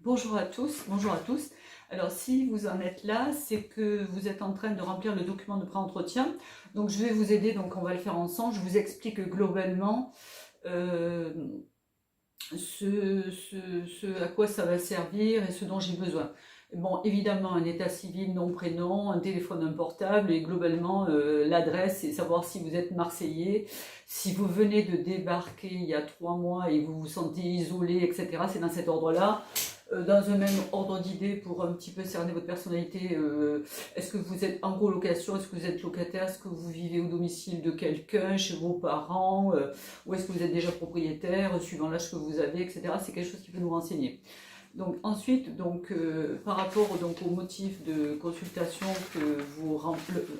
Bonjour à tous, bonjour à tous. Alors si vous en êtes là, c'est que vous êtes en train de remplir le document de pré-entretien. Donc je vais vous aider, donc on va le faire ensemble. Je vous explique globalement euh, ce à quoi ça va servir et ce dont j'ai besoin. Bon, évidemment, un état civil, nom, prénom, un téléphone, un portable et globalement l'adresse et savoir si vous êtes Marseillais, si vous venez de débarquer il y a 3 mois et vous vous sentez isolé, etc. C'est dans cet ordre-là. Dans un même ordre d'idée pour un petit peu cerner votre personnalité, est-ce que vous êtes en colocation, est-ce que vous êtes locataire, est-ce que vous vivez au domicile de quelqu'un, chez vos parents, ou est-ce que vous êtes déjà propriétaire, suivant l'âge que vous avez, etc. C'est quelque chose qui peut nous renseigner. Donc ensuite, par rapport donc, au motif de consultation que vous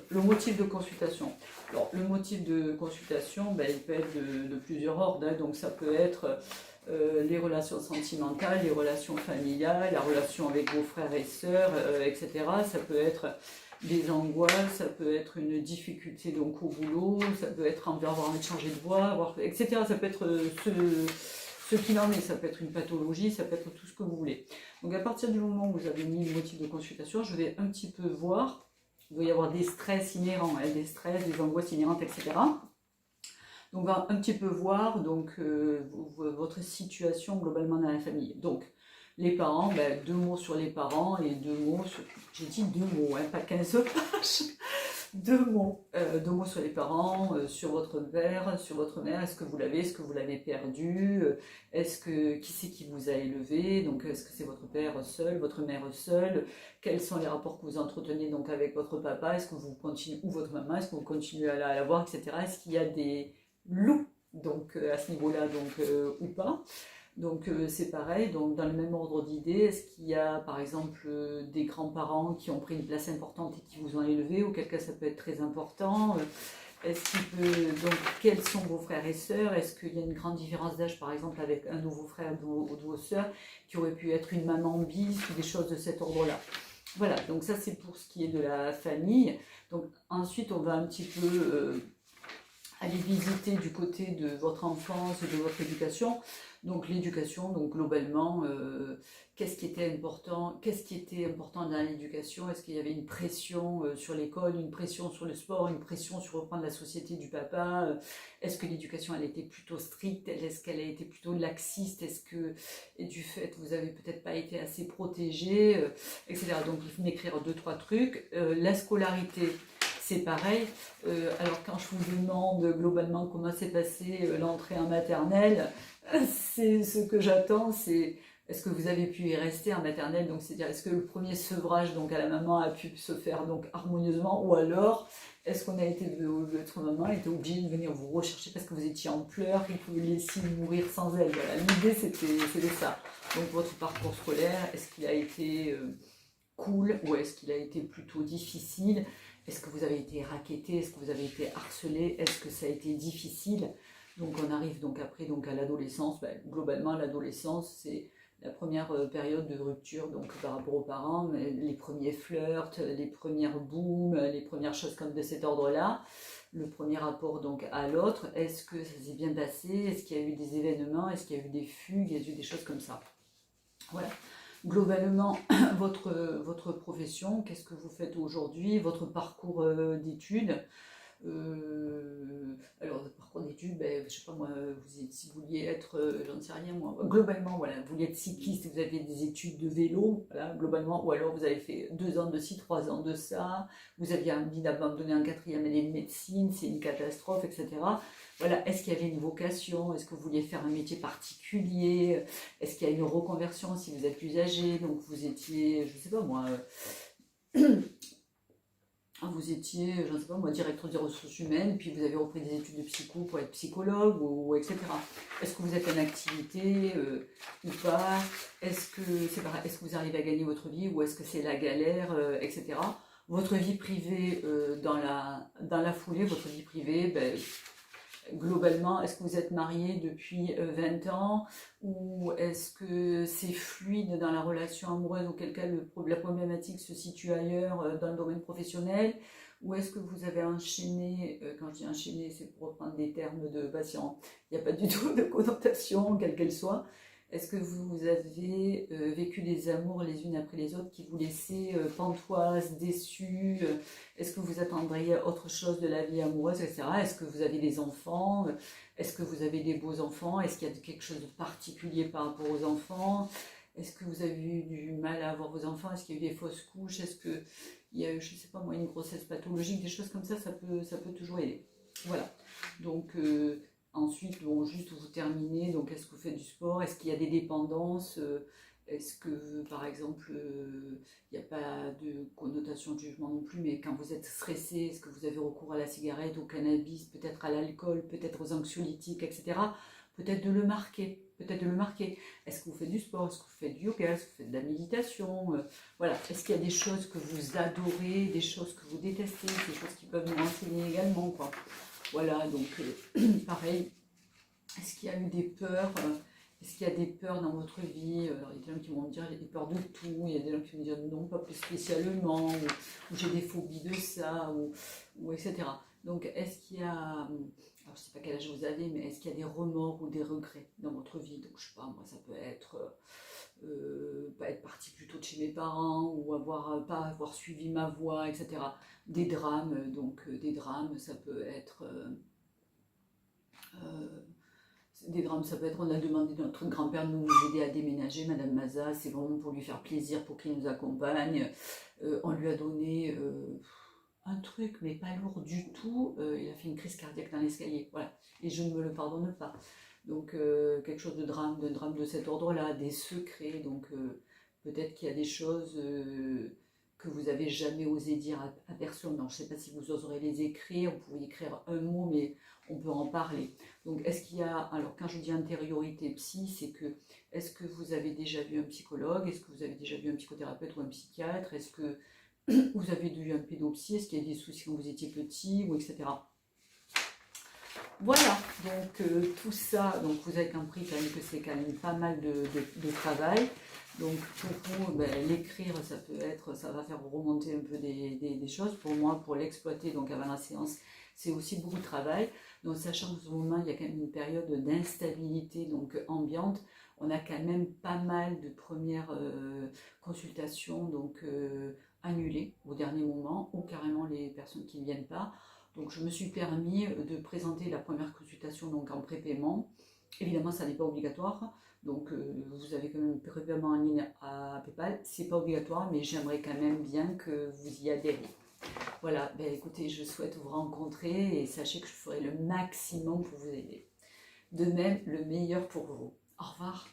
le motif de consultation. Alors le motif de consultation, ben, il peut être de plusieurs ordres, hein. Donc ça peut être les relations sentimentales, les relations familiales, la relation avec vos frères et sœurs, etc. Ça peut être des angoisses, ça peut être une difficulté donc au boulot, ça peut être avoir envie de changer de voie, etc. Ça peut être ce qu'il en est, ça peut être une pathologie, ça peut être tout ce que vous voulez. Donc à partir du moment où vous avez mis le motif de consultation, je vais un petit peu voir, il doit y avoir des stress inhérents, hein, des stress, des angoisses inhérentes, etc. Donc on va un petit peu voir donc, votre situation globalement dans la famille. Donc les parents, ben, 2 mots sur les parents et 2 mots sur... J'ai dit 2 mots, hein, pas 15 pages. 2 mots. 2 mots sur les parents, sur votre père, sur votre mère. Est-ce que vous l'avez, est-ce que vous l'avez perdu, qui c'est qui vous a élevé, donc est-ce que c'est votre père seul, votre mère seule, quels sont les rapports que vous entretenez donc avec votre papa, est-ce que vous continuez, ou votre maman, est-ce que vous continuez à la voir, etc. Est-ce qu'il y a des loups donc à ce niveau-là donc ou pas. Donc c'est pareil, donc dans le même ordre d'idées, est-ce qu'il y a par exemple des grands-parents qui ont pris une place importante et qui vous ont élevé, auquel cas ça peut être très important. Donc quels sont vos frères et sœurs? Est-ce qu'il y a une grande différence d'âge par exemple avec un de vos frères ou de vos sœurs qui aurait pu être une maman bis ou des choses de cet ordre-là? Voilà, donc ça c'est pour ce qui est de la famille. Donc ensuite on va un petit peu aller visiter du côté de votre enfance, de votre éducation. Donc l'éducation, donc globalement, qu'est-ce qui était important dans l'éducation? Est-ce qu'il y avait une pression sur l'école, une pression sur le sport, une pression sur reprendre la société du papa? Est-ce que l'éducation elle était plutôt stricte? Est-ce qu'elle a été plutôt laxiste? Est-ce que et du fait vous avez peut-être pas été assez protégé, etc. Donc il faut m'écrire 2-3 trucs. La scolarité. C'est pareil. Alors quand je vous demande globalement comment s'est passée l'entrée en maternelle, c'est ce que j'attends, c'est est-ce que vous avez pu y rester en maternelle, donc c'est-à-dire est-ce que le premier sevrage donc à la maman a pu se faire donc harmonieusement, ou alors est-ce qu'on a été votre maman était obligée de venir vous rechercher parce que vous étiez en pleurs et que vous laissiez mourir sans elle. Voilà, l'idée c'était ça. Donc votre parcours scolaire, est-ce qu'il a été cool ou est-ce qu'il a été plutôt difficile? Est-ce que vous avez été racketté? Est-ce que vous avez été harcelé? Est-ce que ça a été difficile? Donc on arrive donc après donc à l'adolescence. Ben, globalement l'adolescence c'est la première période de rupture donc par rapport aux parents, les premiers flirts, les premières booms, les premières choses comme de cet ordre-là, le premier rapport donc à l'autre. Est-ce que ça s'est bien passé? Est-ce qu'il y a eu des événements? Est-ce qu'il y a eu des fugues? Il y a eu des choses comme ça. Voilà. Globalement, votre profession, qu'est-ce que vous faites aujourd'hui, votre parcours d'études. Alors, votre parcours d'études, ben, je sais pas moi, si vous vouliez être, j'en sais rien moi, globalement, voilà, vous vouliez être cycliste, vous avez des études de vélo, voilà, globalement, ou alors vous avez fait 2 ans de ci, 3 ans de ça, vous aviez envie d'abandonner un 4e année de médecine, c'est une catastrophe, etc. Voilà, est-ce qu'il y avait une vocation? Est-ce que vous vouliez faire un métier particulier? Est-ce qu'il y a une reconversion si vous êtes plus âgé? Donc vous étiez, je sais pas moi, vous étiez, je ne sais pas moi, directeur des ressources humaines, puis vous avez repris des études de psycho pour être psychologue, ou etc. Est-ce que vous êtes en activité ou pas? Est-ce que c'est pareil, est-ce que vous arrivez à gagner votre vie, ou est-ce que c'est la galère, etc. Votre vie privée, dans la foulée, votre vie privée, ben, globalement, est-ce que vous êtes marié depuis 20 ans, ou est-ce que c'est fluide dans la relation amoureuse, auquel cas la problématique se situe ailleurs dans le domaine professionnel, ou est-ce que vous avez enchaîné, quand je dis enchaîné, c'est pour reprendre des termes de patient, il n'y a pas du tout de connotation, quelle qu'elle soit. Est-ce que vous avez vécu des amours les unes après les autres qui vous laissaient pantoises, déçues? Est-ce que vous attendriez autre chose de la vie amoureuse, etc. Est-ce que vous avez des enfants? Est-ce que vous avez des beaux enfants? Est-ce qu'il y a quelque chose de particulier par rapport aux enfants? Est-ce que vous avez eu du mal à avoir vos enfants? Est-ce qu'il y a eu des fausses couches? Est-ce qu'il y a eu, je ne sais pas moi, une grossesse pathologique? Des choses comme ça peut toujours aider. Voilà. Donc, ensuite, bon, juste vous terminez, donc est-ce que vous faites du sport? Est-ce qu'il y a des dépendances? Est-ce que, par exemple, il n'y a pas de connotation de jugement non plus, mais quand vous êtes stressé, est-ce que vous avez recours à la cigarette, au cannabis, peut-être à l'alcool, peut-être aux anxiolytiques, etc. Peut-être de le marquer, peut-être de le marquer. Est-ce que vous faites du sport? Est-ce que vous faites du yoga? Est-ce que vous faites de la méditation? Voilà. Est-ce qu'il y a des choses que vous adorez, des choses que vous détestez, des choses qui peuvent nous renseigner également, quoi. Voilà, donc pareil, est-ce qu'il y a eu des peurs? Est-ce qu'il y a des peurs dans votre vie? Alors, il y a des gens qui vont me dire j'ai des peurs de tout, il y a des gens qui vont me dire non, pas plus spécialement, ou j'ai des phobies de ça, ou etc. Donc, est-ce qu'il y a, alors je ne sais pas quel âge vous avez, mais est-ce qu'il y a des remords ou des regrets dans votre vie? Donc, je ne sais pas, moi, ça peut être pas être parti plus tôt de chez mes parents, ou pas avoir suivi ma voie, etc. Des drames, donc des drames, ça peut être des drames, ça peut être, on a demandé à notre grand-père de nous aider à déménager, Madame Maza, c'est vraiment pour lui faire plaisir, pour qu'il nous accompagne. On lui a donné un truc, mais pas lourd du tout. Il a fait une crise cardiaque dans l'escalier, voilà. Et je ne me le pardonne pas. Donc quelque chose de drame de cet ordre-là, des secrets. Donc peut-être qu'il y a des choses que vous avez jamais osé dire à personne. Donc, je ne sais pas si vous oserez les écrire. Vous pouvez écrire un mot, mais on peut en parler. Donc, est-ce qu'il y a, alors quand je dis intériorité psy, c'est que, est-ce que vous avez déjà vu un psychologue? Est-ce que vous avez déjà vu un psychothérapeute ou un psychiatre? Est-ce que vous avez vu un pédopsie? Est-ce qu'il y a des soucis quand vous étiez petit, ou etc. Voilà, donc tout ça, donc vous avez compris quand même que c'est quand même pas mal de travail. Donc pour vous, ben, l'écrire, ça va faire remonter un peu des choses. Pour moi, pour l'exploiter, donc avant la séance, c'est aussi beaucoup de travail. Donc sachant qu'en ce moment, il y a quand même une période d'instabilité donc ambiante, on a quand même pas mal de premières consultations donc annulées au dernier moment, ou carrément les personnes qui ne viennent pas. Donc je me suis permis de présenter la première consultation donc en prépaiement. Évidemment, ça n'est pas obligatoire. Donc vous avez quand même un prépaiement en ligne à PayPal. C'est pas obligatoire, mais j'aimerais quand même bien que vous y adhériez. Voilà, ben écoutez, je souhaite vous rencontrer et sachez que je ferai le maximum pour vous aider. De même, le meilleur pour vous. Au revoir.